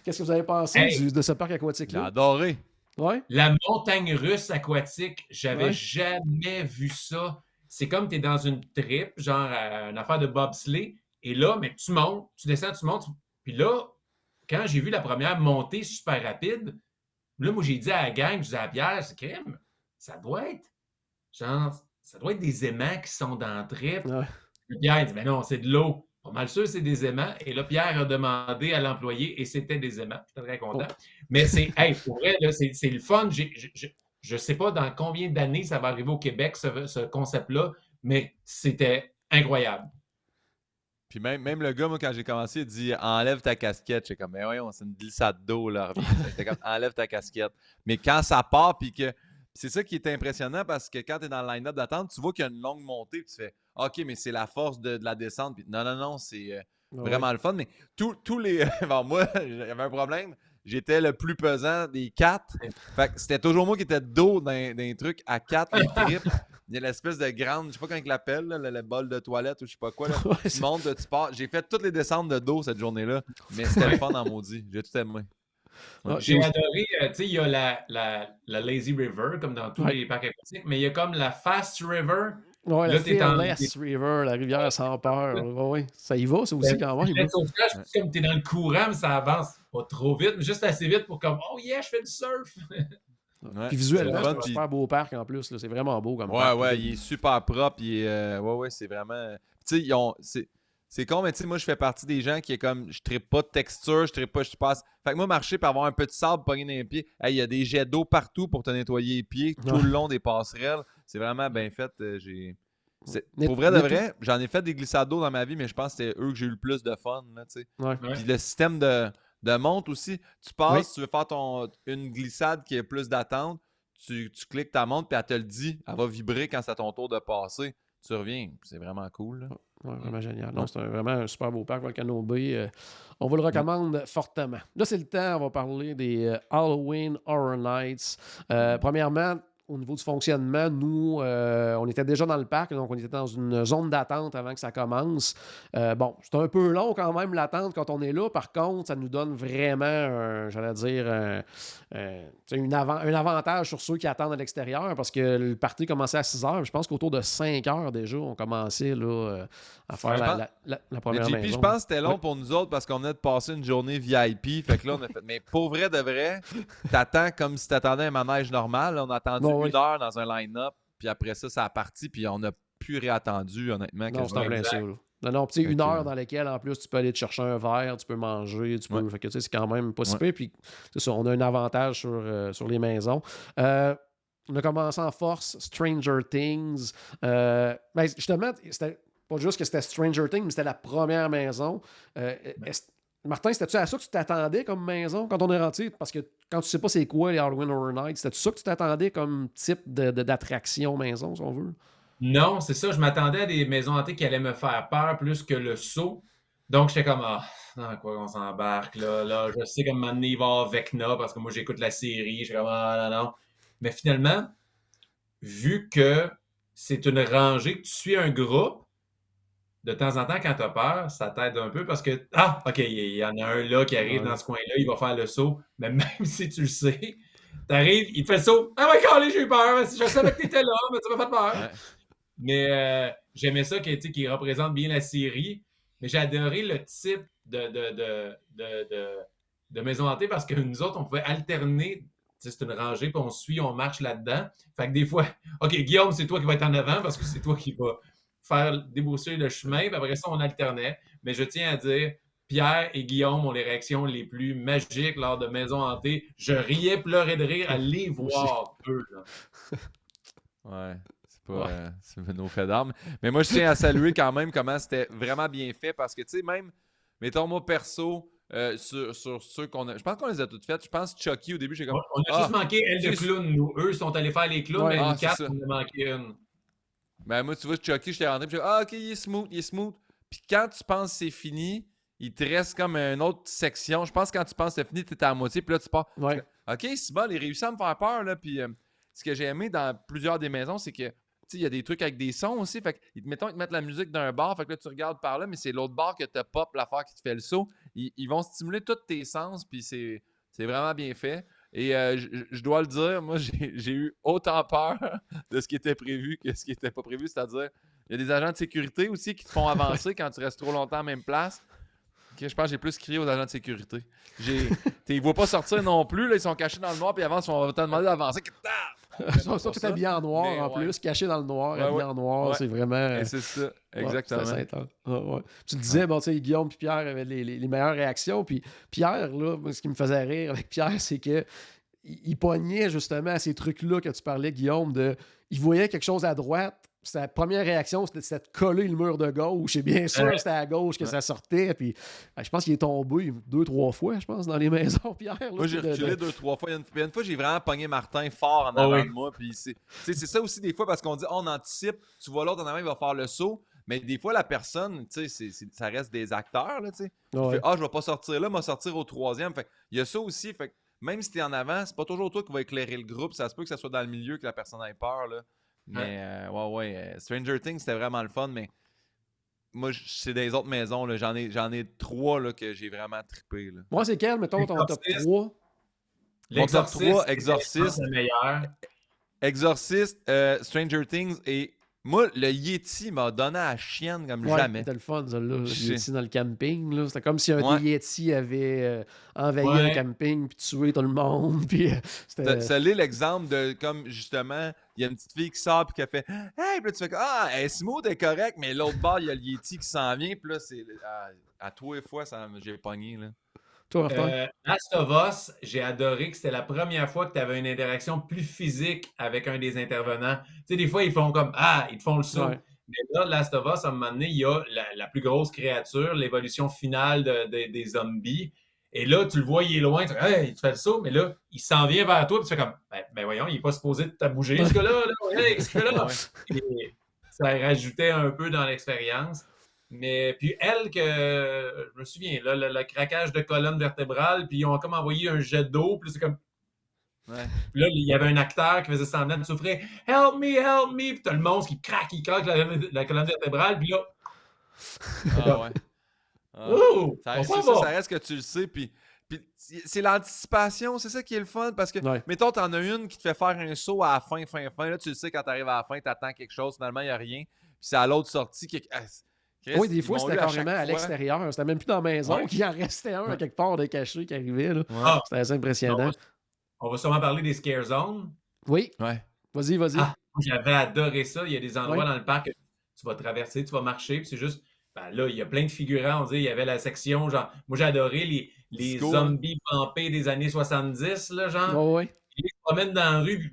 B: Qu'est-ce que vous avez pensé de ce parc
D: J'ai
B: aquatique-là?
D: adoré.
B: Ouais?
C: La montagne russe aquatique, j'avais
B: Ouais.
C: jamais vu ça. C'est comme tu es dans une trip, genre une affaire de bobsleigh, et là, mais tu montes, tu descends, tu montes. Puis là, quand j'ai vu la première montée super rapide, là, moi, j'ai dit à la gang, je disais à Pierre, c'est crème, ça doit être, genre, ça doit être des aimants qui sont dans le trip.
B: Ouais.
C: Puis Pierre dit, mais non, c'est de l'eau. Pas mal sûr, c'est des aimants. Et là, Pierre a demandé à l'employé et c'était des aimants. J'étais très content. Mais c'est, pour vrai, là, c'est le fun. Je ne sais pas dans combien d'années ça va arriver au Québec, ce concept-là, mais c'était incroyable.
D: Puis même le gars, moi, quand j'ai commencé, il dit enlève ta casquette. J'étais comme, mais voyons, c'est une glissade d'eau, là. J'étais comme, enlève ta casquette. Mais quand ça part, puis que. C'est ça qui est impressionnant parce que quand tu es dans le line-up d'attente, tu vois qu'il y a une longue montée, puis tu fais, OK, mais c'est la force de la descente. Puis non, c'est vraiment le fun. Mais tous les. Bon, moi, j'avais un problème. J'étais le plus pesant des 4. Fait que c'était toujours moi qui étais de dos dans les trucs à 4, les tripes. Il y a l'espèce de grande, je sais pas comment ils l'appellent, le bol de toilette ou je sais pas quoi. Là. Tu montes, tu pars. J'ai fait toutes les descentes de dos cette journée-là, mais c'était le fun en maudit. J'ai tout aimé.
B: Ouais.
C: J'ai adoré, tu sais, il y a la Lazy River, comme dans tous les parcs aquatiques, mais il y a comme la Fast River.
B: Ouais,
C: Là,
B: la
C: t'es en-
B: Fearless River, la rivière sans peur. Ouais. Ça y va, ça aussi, quand même.
C: Le sauvetage, c'est comme tu es dans le courant, mais ça avance pas trop vite, mais juste assez vite pour comme, oh yeah, je fais du surf.
D: Ouais,
B: Puis visuellement,
D: c'est le
B: c'est
D: fun,
B: un
D: puis-
B: super beau parc en plus. Là. C'est vraiment beau comme parc.
D: Ouais, il est super propre. Ouais, c'est vraiment. Tu sais, c'est con, mais tu sais, moi, je fais partie des gens qui est comme, je trippe pas de texture, je passe. Fait que moi, marcher pour avoir un peu de sable pogné dans les pieds, il y a des jets d'eau partout pour te nettoyer les pieds, tout le long des passerelles. C'est vraiment bien fait. Pour vrai de vrai, j'en ai fait des glissades d'eau dans ma vie, mais je pense que c'était eux que j'ai eu le plus de fun, là, tu sais.
B: Ouais.
D: Puis le système de monte aussi, tu passes, tu veux faire une glissade qui est plus d'attente, tu cliques ta montre, puis elle te le dit, elle va vibrer quand c'est à ton tour de passer. Tu reviens, c'est vraiment cool. Là.
B: Ouais, vraiment génial. Non, c'est vraiment un super beau parc, Volcano Bay. On vous le recommande fortement. Là, c'est le temps, on va parler des Halloween Horror Nights. Premièrement, au niveau du fonctionnement, nous, on était déjà dans le parc, donc on était dans une zone d'attente avant que ça commence. Bon, c'est un peu long quand même l'attente quand on est là. Par contre, ça nous donne vraiment, j'allais dire, un avantage sur ceux qui attendent à l'extérieur parce que le party commençait à 6 heures. Je pense qu'autour de 5 heures déjà, on commençait là, à faire la première
D: JP,
B: maison.
D: je pense que c'était long pour nous autres parce qu'on venait de passer une journée VIP. Fait que là, on a fait. Mais pour vrai de vrai, t'attends comme si t'attendais un manège normal. On a attendu une heure dans un line-up. Puis après ça, ça a parti. Puis on n'a plus réattendu, honnêtement.
B: Non, c'est en plein ça. Non, tu sais, une heure dans laquelle, en plus, tu peux aller te chercher un verre, tu peux manger, tu peux... Fait que, tu sais, c'est quand même pas si peu. Puis, c'est ça, on a un avantage sur les maisons. On a commencé en force, Stranger Things. Ben, justement, c'était pas juste que c'était Stranger Things, mais c'était la première maison. Martin, c'était-tu à ça que tu t'attendais comme maison quand on est rentré? Parce que quand tu sais pas c'est quoi les Halloween Horror Nights, c'était-tu ça que tu t'attendais comme type d'attraction maison, si on veut?
C: Non, c'est ça. Je m'attendais à des maisons hantées qui allaient me faire peur plus que le saut. Donc, j'étais comme, dans quoi on s'embarque, là. Je sais comme m'amener il va y avoir Vecna parce que moi, j'écoute la série. J'étais comme, non. Mais finalement, vu que c'est une rangée, que tu suis un groupe, de temps en temps, quand tu as peur, ça t'aide un peu parce que, OK, il y en a un là qui arrive dans ce coin-là, il va faire le saut. Mais même si tu le sais, t'arrives, il te fait le saut. Ah ouais, calé, j'ai eu peur. Je savais que t'étais là, mais tu m'as fait peur. Ouais. Mais j'aimais ça qui représente bien la série. Mais j'ai adoré le type de maison hantée parce que nous autres, on pouvait alterner. C'est une rangée, puis on suit, on marche là-dedans. Fait que des fois, OK, Guillaume, c'est toi qui vas être en avant parce que c'est toi qui vas faire débrousser le chemin. Puis après ça, on alternait. Mais je tiens à dire, Pierre et Guillaume ont les réactions les plus magiques lors de Maison hantée. Je riais, pleurais de rire à les voir, eux. Là.
D: Ouais. C'est nos faits d'armes. Mais moi, je tiens à saluer quand même comment c'était vraiment bien fait parce que, tu sais, même, mettons, moi, perso, sur ceux qu'on a... Je pense qu'on les a toutes faites. Je pense Chucky, au début, j'ai comme...
C: On a juste manqué elle de clown, nous. Eux sont allés faire les clowns, mais nous quatre, on a manqué une.
D: Ben moi, tu vois, Chucky, j'étais rentré, puis OK, il est smooth. Puis quand tu penses que c'est fini, il te reste comme une autre section. Je pense que quand tu penses que c'est fini, tu es à moitié, puis là, tu pars.
B: Ouais.
D: OK, c'est bon, il réussit à me faire peur, là. Puis ce que j'ai aimé dans plusieurs des maisons, c'est que il y a des trucs avec des sons aussi. Fait que, mettons, ils te mettent la musique d'un bar. Fait que là, tu regardes par là, mais c'est l'autre bar que te pop l'affaire qui te fait le saut. Ils vont stimuler tous tes sens, puis c'est vraiment bien fait. Et je dois le dire, moi, j'ai eu autant peur de ce qui était prévu que ce qui n'était pas prévu. C'est-à-dire, il y a des agents de sécurité aussi qui te font avancer quand tu restes trop longtemps à la même place. Okay, je pense que j'ai plus crié aux agents de sécurité. Ils ne voient pas sortir non plus. Là, ils sont cachés dans le noir, puis avant, ils vont te demander d'avancer.
B: Ils sont tout habillés en noir plus, cachés dans le noir, habillés en noir. C'est vraiment.
D: Et c'est ça, exactement.
B: Tu te disais, bon, tu sais, Guillaume et Pierre avaient les meilleures réactions. Puis Pierre, là, ce qui me faisait rire avec Pierre, c'est que il pognait justement à ces trucs-là que tu parlais, Guillaume, il voyait quelque chose à droite. Sa première réaction, c'était de coller le mur de gauche. Et bien sûr, c'était à gauche que ça sortait. Puis, je pense qu'il est tombé 2-3 fois, je pense, dans les maisons, Pierre. Là,
D: moi, j'ai reculé 2-3 fois. Une fois, j'ai vraiment pogné Martin fort en avant de moi. Puis c'est ça aussi des fois, parce qu'on dit, on anticipe. Tu vois l'autre en avant, il va faire le saut. Mais des fois, la personne, tu sais, ça reste des acteurs, là, tu sais. Je vais pas sortir là, je vais sortir au troisième. Fait il y a ça aussi. Fait même si t'es en avant, c'est pas toujours toi qui va éclairer le groupe. Ça se peut que ça soit dans le milieu que la personne ait peur, là. Mais Stranger Things, c'était vraiment le fun, mais moi, c'est des autres maisons, là. J'en ai 3 là, que j'ai vraiment trippé. Là.
B: Moi, c'est quel, mettons, ton top 3?
D: Mon top 3, Exorcist. Exorcist, Stranger Things et moi, le Yeti m'a donné à la chienne comme jamais.
B: C'était le fun, ça, là. Le Yeti dans le camping, là. C'était comme si un des Yeti avait envahi le camping puis tué tout le monde. Puis,
D: c'est l'exemple de comme justement, il y a une petite fille qui sort puis qui fait « Hey! » Puis là, tu fais « elle est smooth, elle est correcte. » Mais l'autre bord, il y a le Yeti qui s'en vient. Puis là, c'est à tous les fois, j'ai pogné, là.
B: Toi,
C: Last of Us, j'ai adoré que c'était la première fois que tu avais une interaction plus physique avec un des intervenants. Tu sais, des fois, ils font comme ils te font le saut. Ouais. Mais là, Last of Us, à un moment donné, il y a la plus grosse créature, l'évolution finale des zombies. Et là, tu le vois, il est loin, tu fais, hey, tu fais le saut, mais là, il s'en vient vers toi, puis tu fais comme, ben voyons, il n'est pas supposé de bouger, ce gars-là, qu'est-ce qu'il fait là? Et ça rajoutait un peu dans l'expérience. Mais puis elle, que je me souviens, là, le craquage de colonne vertébrale, puis ils ont comme envoyé un jet d'eau, puis c'est comme
D: Ouais.
C: Puis là, il y avait un acteur qui faisait semblant de souffrir. Help me! Puis t'as le monstre qui craque la colonne vertébrale. Puis là, c'est
D: Ah
C: comme,
D: ouais. Ah.
C: oh,
D: Ça,
C: on
D: c'est
C: s'en
D: ça, ça
C: va.
D: reste que tu le sais, puis c'est l'anticipation, c'est ça qui est le fun, parce que,
B: Ouais.
D: mettons, t'en as une qui te fait faire un saut à la fin, là, tu le sais, quand t'arrives à la fin, t'attends quelque chose, finalement, il n'y a rien, puis c'est à l'autre sortie qui... Chris,
B: Oui, des
D: ils
B: fois,
D: m'ont
B: c'était
D: eu à chaque
B: carrément à
D: fois.
B: l'extérieur. C'était même plus dans la maison
C: Ouais.
B: qu'il en restait un à
C: Ouais.
B: quelque part de caché qui arrivait. Là.
D: Ouais.
C: Ah,
B: C'était assez
C: on
B: impressionnant.
C: va, on va sûrement parler des scare zones.
B: Oui,
D: Ouais.
B: vas-y.
C: Ah, j'avais adoré ça. Il y a des endroits
B: Oui.
C: dans le parc que tu vas traverser, tu vas marcher, puis c'est juste, ben là, il y a plein de figurants. On dit, il y avait la section, genre, moi j'ai adoré les
D: Disco, hein?
C: zombies pampés des années 70, là, genre.
B: Oh, oui.
C: Ils se promènent dans la rue, puis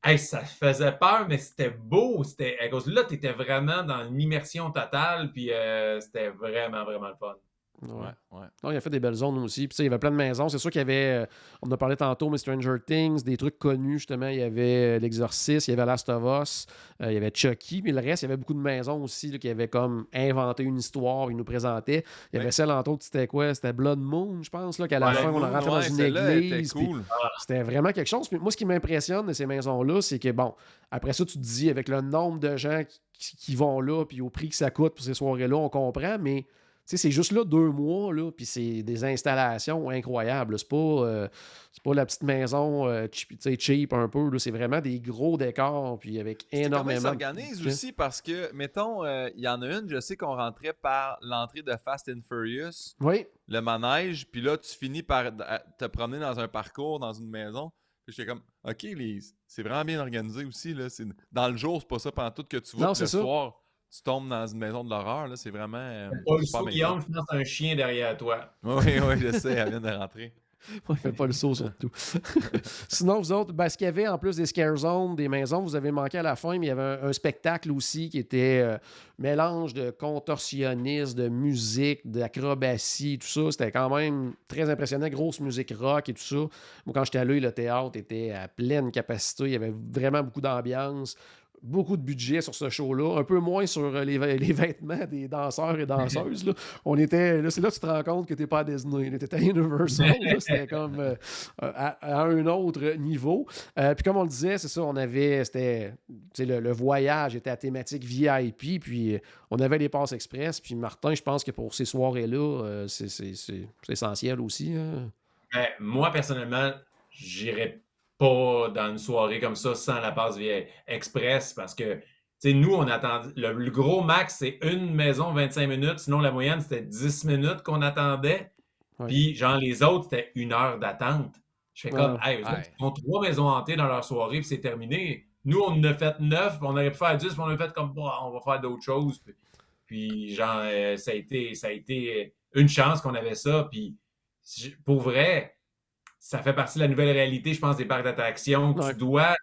C: hey, ça faisait peur, mais c'était beau. C'était, à cause de là, tu étais vraiment dans une immersion totale, puis c'était vraiment, vraiment le fun.
B: Ouais.
D: Ouais.
B: Non, il a fait des belles zones aussi. Puis, tu sais, il y avait plein de maisons. C'est sûr qu'il y avait, on en a parlé tantôt, mais Stranger Things, des trucs connus, justement. Il y avait L'Exorciste, il y avait Last of Us, il y avait Chucky, mais le reste, il y avait beaucoup de maisons aussi là, qui avaient comme inventé une histoire, ils nous présentaient. Il y avait
D: Ouais.
B: celle, entre autres, c'était quoi? C'était Blood Moon, je pense, là, qu'à la
C: Ouais,
B: fin, on a
D: Moon,
B: rentré dans
D: ouais,
B: une
D: celle-là était
B: église. Puis
D: cool.
B: c'était vraiment quelque chose. Puis moi, ce qui m'impressionne de ces maisons-là, c'est que, bon, après ça, tu te dis, avec le nombre de gens qui vont là, puis au prix que ça coûte pour ces soirées-là, on comprend, mais tu sais, c'est juste là 2 mois, là, puis c'est des installations incroyables. C'est pas la petite maison cheap un peu. Là, c'est vraiment des gros décors, puis avec
D: C'est comment ils
B: énormément
D: s'organisent aussi, parce que, mettons, il y en a une, je sais qu'on rentrait par l'entrée de Fast and Furious,
B: Oui,
D: le manège, puis là, tu finis par te promener dans un parcours, dans une maison. Puis j'étais comme, OK, c'est vraiment bien organisé aussi. Là. Dans le jour, c'est pas ça pendant tout que tu vois.
B: non,
D: Puis
B: c'est
D: le
B: ça.
D: soir, tu tombes dans une maison de l'horreur. Là. C'est vraiment
C: Pas le
D: super
C: saut,
D: bien
C: Guillaume, je pense que c'est un chien derrière toi.
D: fait. Oui, je sais, elle vient de rentrer.
B: Ouais, faites pas le saut surtout. Sinon, vous autres, ce qu'il y avait en plus des scare zones, des maisons, vous avez manqué à la fin, mais il y avait un spectacle aussi qui était mélange de contorsionnisme, de musique, d'acrobatie, tout ça. C'était quand même très impressionnant. Grosse musique rock et tout ça. Moi, quand j'étais allé, le théâtre était à pleine capacité. Il y avait vraiment beaucoup d'ambiance. Beaucoup de budget sur ce show-là, un peu moins sur les vêtements des danseurs et danseuses. Là. On était, là, c'est là que tu te rends compte que tu n'es pas à Disney. Tu étais à Universal. Là, c'était comme à un autre niveau. Puis comme on le disait, c'est ça, on avait, c'était, le voyage était à thématique VIP, puis on avait les passes express. Puis Martin, je pense que pour ces soirées-là, c'est essentiel aussi. Hein.
C: Ben, moi, personnellement, j'irais pas dans une soirée comme ça sans la passe via Express parce que, tu sais, nous, on attendait. Le gros max, c'est une maison 25 minutes. Sinon, la moyenne, c'était 10 minutes qu'on attendait.
B: Ouais.
C: Puis, genre, les autres, c'était 1 heure d'attente. Je fais comme, hey, eux autres, ils font 3 maisons hantées dans leur soirée, puis c'est terminé. Nous, on en a fait 9, puis on aurait pu faire 10, puis on a fait comme, bah, on va faire d'autres choses. Puis genre, ça a été une chance qu'on avait ça. Puis, pour vrai, ça fait partie de la nouvelle réalité, je pense, des parcs d'attractions.
B: Ouais.
C: Tu dois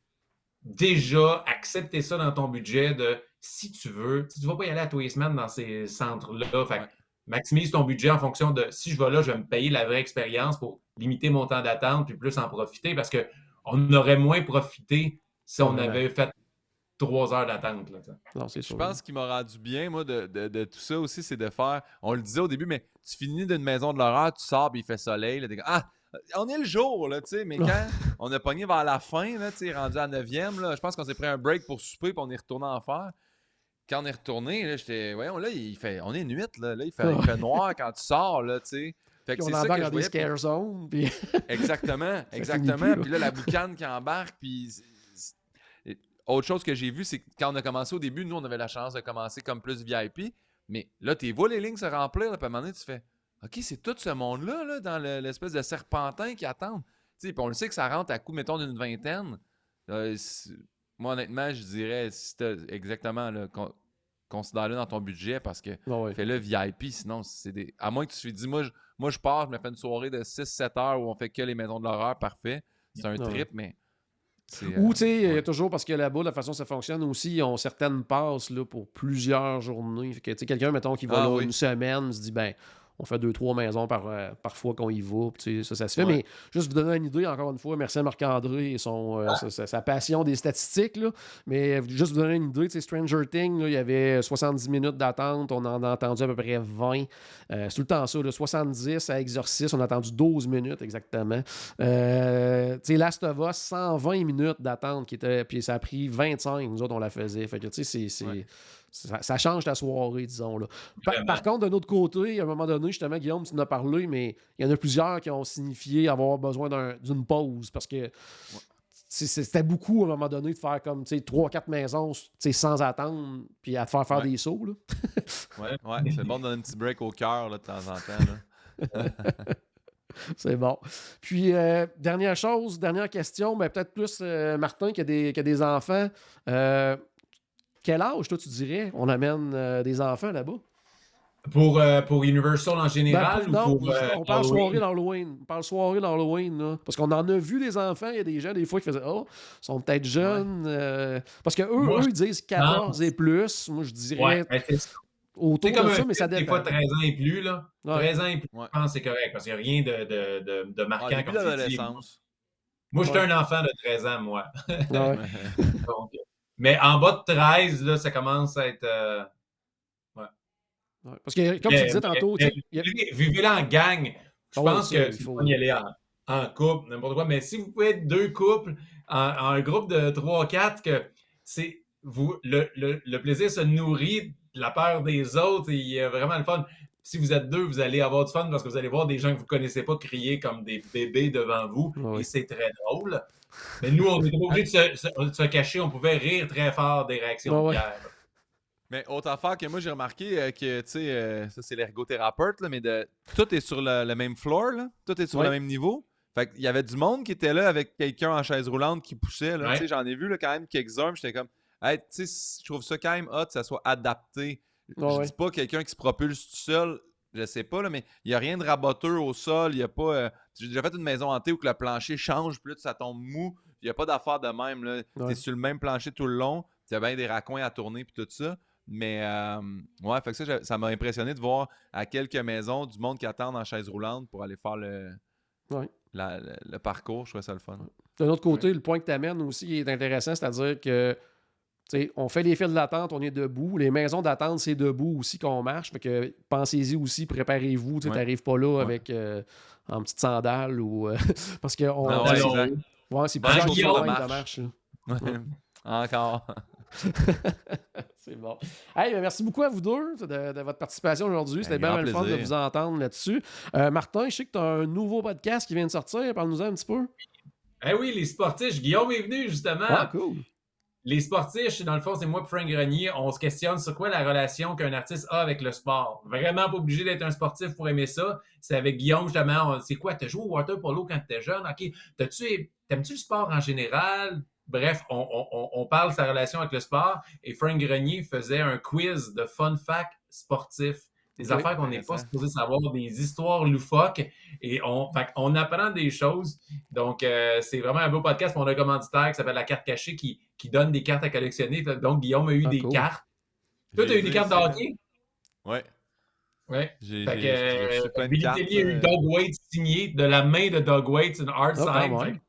C: déjà accepter ça dans ton budget de si tu veux. Tu ne vas pas y aller à tous les semaines dans ces centres-là. Fait que maximise ton budget en fonction de si je vais là, je vais me payer la vraie expérience pour limiter mon temps d'attente puis plus en profiter parce qu'on aurait moins profité si on avait fait 3 heures d'attente. Là,
B: non, c'est sûr.
D: Je pense qu'il m'a rendu bien, moi, de tout ça aussi, c'est de faire. On le disait au début, mais tu finis d'une maison de l'horreur, tu sors, puis il fait soleil. Là, t'es comme, ah, on est le jour, là, tu sais, mais quand on a pogné vers la fin, là, tu sais, rendu à 9e, là, je pense qu'on s'est pris un break pour souper, puis on est retourné en faire. Quand on est retourné, là, j'étais, voyons, là, on est nuit, là, il fait noir quand tu sors, là, tu sais. Fait que
B: Puis
D: c'est
B: on
D: ça que
B: embarque
D: je
B: dans des
D: voyais.
B: scare zones. Puis...
D: Exactement. Puis là, la boucane qui embarque, puis... Autre chose que j'ai vu, c'est que quand on a commencé au début, nous, on avait la chance de commencer comme plus VIP, mais là, tu vois les lignes se remplir, là, puis à un moment donné, tu fais « OK, c'est tout ce monde-là, là, dans l'espèce de serpentin qui attendent. » Puis on le sait que ça rentre à coup, mettons, d'une vingtaine. Moi, honnêtement, je dirais, si t'as exactement, là, considère-le dans ton budget, parce que fais-le VIP, sinon, c'est des... À moins que tu te dis, moi, je pars, je me fais une soirée de 6-7 heures où on fait que les maisons de l'horreur, parfait. C'est un trip, mais...
B: Ou, tu sais, il y a toujours, parce que là-bas, la façon dont ça fonctionne aussi, ils ont certaines passes là, pour plusieurs journées. Fait que, tu sais, quelqu'un, mettons, qui va là une semaine, se dit, ben, on fait 2-3 maisons par fois qu'on y va. Ça se fait.
D: Ouais.
B: Mais juste vous donner une idée, encore une fois, merci à Marc-André et sa passion des statistiques. Là. Mais juste vous donner une idée, Stranger Things, là, il y avait 70 minutes d'attente. On en a entendu à peu près 20. C'est tout le temps ça. Là, 70 à Exorcist, on a attendu 12 minutes exactement. Last of Us, 120 minutes d'attente. Puis ça a pris 25. Nous autres, on la faisait. Fait que, ça change ta soirée, disons. Là. Par contre, d'un autre côté, à un moment donné, justement, Guillaume, tu en as parlé, mais il y en a plusieurs qui ont signifié avoir besoin d'une pause parce que c'était beaucoup, à un moment donné, de faire comme 3-4 maisons sans attendre puis à te faire des sauts. Là.
D: Ouais, c'est bon de donner un petit break au cœur là, de temps en temps. Là.
B: C'est bon. Puis, dernière question, ben, peut-être plus Martin qui a des enfants. Quel âge, toi, tu dirais, on amène des enfants là-bas?
C: Pour Universal en général
B: on parle soirée d'Halloween. On parle soirée d'Halloween, là. Parce qu'on en a vu des enfants. Il y a des gens, des fois, qui faisaient « ils sont peut-être jeunes. Parce qu'eux, ils disent 14 et plus. Moi, je dirais autour de ça, mais ça dépend.
C: Des fois, 13 ans et plus, là.
B: Ouais.
C: 13 ans et plus, je pense que c'est correct. Parce qu'il n'y a rien de marquant.
D: Début d'adolescence.
C: Moi, j'étais un enfant de 13 ans, moi.
B: Ouais.
C: Donc, mais en bas de 13, là, ça commence à être...
B: Ouais. Parce que, comme tu disais tantôt...
C: Vivez-la en gang. Je pense que il faut y aller en couple, n'importe quoi. Mais si vous pouvez être 2 couples, en un groupe de 3-4, que le plaisir se nourrit de la peur des autres et il y a vraiment le fun. Si vous êtes 2, vous allez avoir du fun parce que vous allez voir des gens que vous ne connaissez pas crier comme des bébés devant vous et c'est très drôle. Mais nous, on était obligés de se cacher. On pouvait rire très fort des réactions de Pierre.
D: Mais autre affaire que moi, j'ai remarqué que, tu sais, ça, c'est l'ergothérapeute, là, mais tout est sur le même floor, là. Tout est sur le même niveau. Fait qu'il y avait du monde qui était là avec quelqu'un en chaise roulante qui poussait, là. Tu sais, j'en ai vu, là, quand même, quelques-uns. J'étais comme, hey, tu sais, je trouve ça quand même hot, que ça soit adapté. Je dis pas quelqu'un qui se propulse tout seul, je sais pas, là, mais il n'y a rien de raboteux au sol. Il n'y a pas. J'ai déjà fait une maison hantée où que le plancher change, puis là, ça tombe mou. Il n'y a pas d'affaire de même, là. T'es sur le même plancher tout le long. Il y a bien des raccoins à tourner, puis tout ça. Mais, fait que ça m'a impressionné de voir à quelques maisons du monde qui attend en chaise roulante pour aller faire le parcours. Je trouvais ça le fun.
B: D'un autre côté, le point que tu amènes aussi est intéressant, c'est-à-dire que on fait les files d'attente, on est debout. Les maisons d'attente, c'est debout aussi qu'on marche. Fait que pensez-y aussi, préparez-vous. Tu n'arrives pas là avec en petite sandale ou. Parce que c'est plusieurs kilomètres de marche.
D: Encore.
B: C'est bon. Hey, merci beaucoup à vous deux de votre participation aujourd'hui. C'était bien le fun de vous entendre là-dessus. Martin, je sais que tu as un nouveau podcast qui vient de sortir. Parle-nous-en un petit peu.
C: Eh oui, les sportifs. Guillaume est venu, justement.
B: Ah, cool.
C: Les sportifs, dans le fond, c'est moi et Frank Grenier. On se questionne sur quoi la relation qu'un artiste a avec le sport. Vraiment pas obligé d'être un sportif pour aimer ça. C'est avec Guillaume, justement. C'est quoi? Tu as joué au water polo quand tu étais jeune? OK. T'aimes-tu le sport en général? Bref, on parle de sa relation avec le sport et Frank Grenier faisait un quiz de fun fact sportif. Des affaires qu'on n'est pas supposé savoir, des histoires loufoques et on apprend des choses. Donc, c'est vraiment un beau podcast. On a un commanditaire qui s'appelle La Carte Cachée qui donne des cartes à collectionner. Donc, Guillaume a eu des cartes. Toi, tu as eu des cartes de hockey?
D: Oui.
C: Ouais.
D: J'ai
C: plein de cartes. Billy a eu Doug Waite signé de la main de Doug Waite, une hard sign.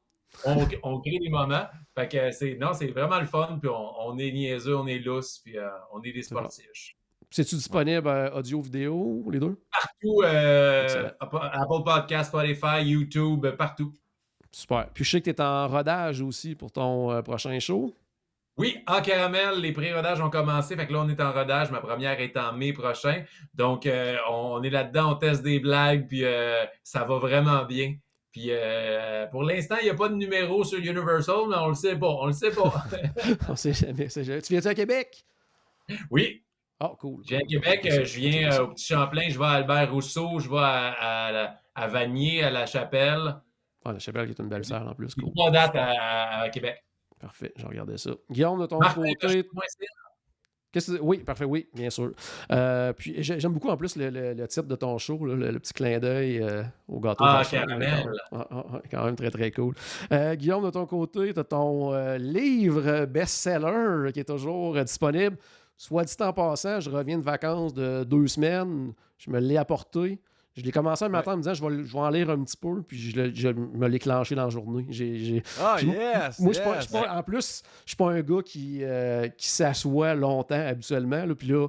C: On crée des moments. Fait que c'est vraiment le fun. Puis on est niaiseux, on est lousse, puis on est des sportifs.
B: C'est-tu disponible audio, vidéo, les deux?
C: Partout. Apple Podcast, Spotify, YouTube, partout.
B: Super. Puis je sais que tu es en rodage aussi pour ton prochain show.
C: Oui, en caramel, les pré-rodages ont commencé. Fait que là, on est en rodage. Ma première est en mai prochain. Donc, on est là-dedans, on teste des blagues, puis ça va vraiment bien. Puis pour l'instant, il n'y a pas de numéro sur Universal, mais on le sait pas. On le sait pas.
B: On sait jamais. Tu viens-tu à Québec?
C: Oui.
B: Oh, cool.
C: Je viens à Québec, je viens au Petit Champlain, je vais à Albert Rousseau, je vais à Vanier, à La Chapelle.
B: Ah, La Chapelle qui est une belle salle en plus.
C: Cool. 3 dates à Québec.
B: Parfait, je regardais ça. Guillaume, de ton côté. Oui, parfait, oui, bien sûr. Puis j'aime beaucoup en plus le titre de ton show, là, le petit clin d'œil au gâteau.
C: Caramel.
B: Quand même très, très cool. Guillaume, de ton côté, tu as ton livre best-seller qui est toujours disponible. Soit dit en passant, je reviens de vacances de 2 semaines. Je me l'ai apporté. Je l'ai commencé un matin en me disant, je vais en lire un petit peu, puis je me l'ai clenché dans la journée.
D: Yes!
B: Moi,
D: yes.
B: en plus, je suis pas un gars qui s'assoit longtemps habituellement. Là, puis là,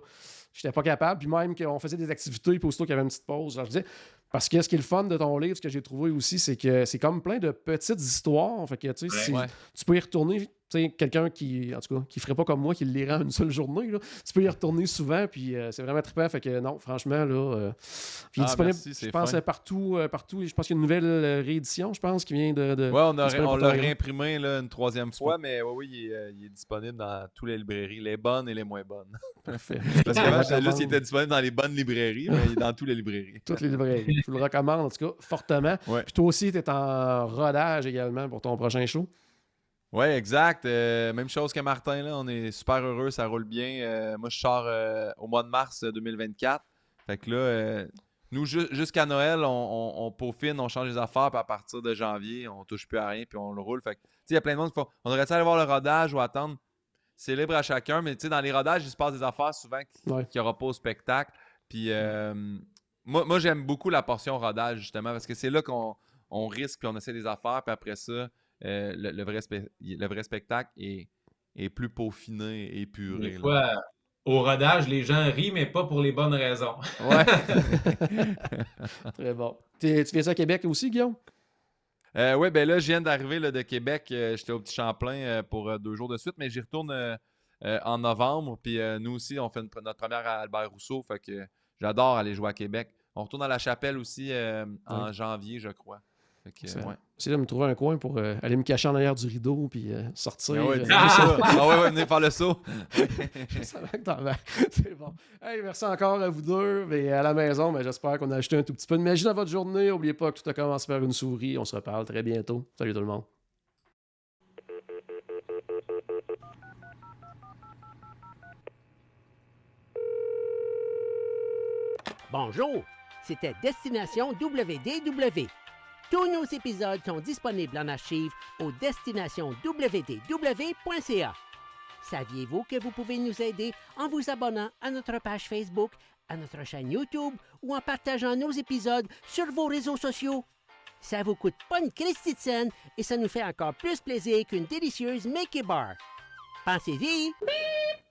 B: j'étais pas capable. Puis même qu'on faisait des activités, puis aussitôt qu'il y avait une petite pause, genre, je disais... Parce que ce qui est le fun de ton livre, ce que j'ai trouvé aussi, c'est que c'est comme plein de petites histoires. Fait que, tu sais, tu peux y retourner. Tu sais, quelqu'un qui, en tout cas, qui ferait pas comme moi, qui le lirait en une seule journée, là, tu peux y retourner souvent, puis c'est vraiment trippant. Fait que non, franchement, là... puis il est disponible,
D: merci,
B: je pense, partout. Je pense qu'il y a une nouvelle réédition, je pense, qui vient de
D: ouais, on l'a réimprimé là, une troisième fois, mais oui, il est disponible dans toutes les librairies, les bonnes et les moins bonnes.
B: Parfait.
D: Parce qu'avant, je juste qu'il était disponible dans les bonnes librairies, mais il est dans toutes les librairies.
B: Toutes les librairies. Je vous le recommande, en tout cas, fortement.
D: Ouais.
B: Puis toi aussi, tu es en rodage également pour ton prochain show.
D: Oui, exact. Même chose que Martin, là. On est super heureux, ça roule bien. Moi, je sors au mois de mars 2024. Fait que là, nous, jusqu'à Noël, on peaufine, on change les affaires, puis à partir de janvier, on touche plus à rien, puis on le roule. Fait que, tu sais, il y a plein de monde qui font, on devrait aller voir le rodage ou attendre. C'est libre à chacun, mais tu sais, dans les rodages, il se passe des affaires souvent qu'il n'y aura pas au spectacle. Puis moi, j'aime beaucoup la portion rodage, justement, parce que c'est là qu'on risque, puis on essaie des affaires, puis après ça, le vrai spectacle est plus peaufiné et épuré.
C: Des fois, au rodage, les gens rient, mais pas pour les bonnes raisons.
D: Ouais.
B: Très bon. Tu viens ça à Québec aussi, Guillaume?
D: Oui, ben là, je viens d'arriver de Québec. J'étais au Petit Champlain pour 2 jours de suite, mais j'y retourne en novembre. Puis nous aussi, on fait notre première à Albert Rousseau. Fait que j'adore aller jouer à Québec. On retourne à la Chapelle aussi en janvier, je crois.
B: C'est de me trouver un coin pour aller me cacher en arrière du rideau puis sortir.
D: Venez faire le saut.
B: Je savais que t'en vas. C'est bon. Hey, merci encore à vous deux. Mais à la maison, j'espère qu'on a ajouté un tout petit peu de magie dans votre journée. N'oubliez pas que tout a commencé par une souris. On se reparle très bientôt. Salut tout le monde.
E: Bonjour, c'était Destination WDW. Tous nos épisodes sont disponibles en archive au destinationswdw.ca. Saviez-vous que vous pouvez nous aider en vous abonnant à notre page Facebook, à notre chaîne YouTube ou en partageant nos épisodes sur vos réseaux sociaux? Ça vous coûte pas une christie de scène et ça nous fait encore plus plaisir qu'une délicieuse Mickey Bar. Pensez-y!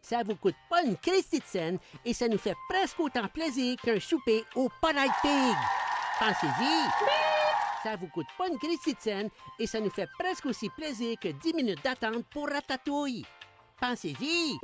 E: Ça vous coûte pas une christie de scène et ça nous fait presque autant plaisir qu'un souper au Polite Pig. Pensez-y! Ça vous coûte pas une christie de scène et ça nous fait presque aussi plaisir que 10 minutes d'attente pour Ratatouille. Pensez-y!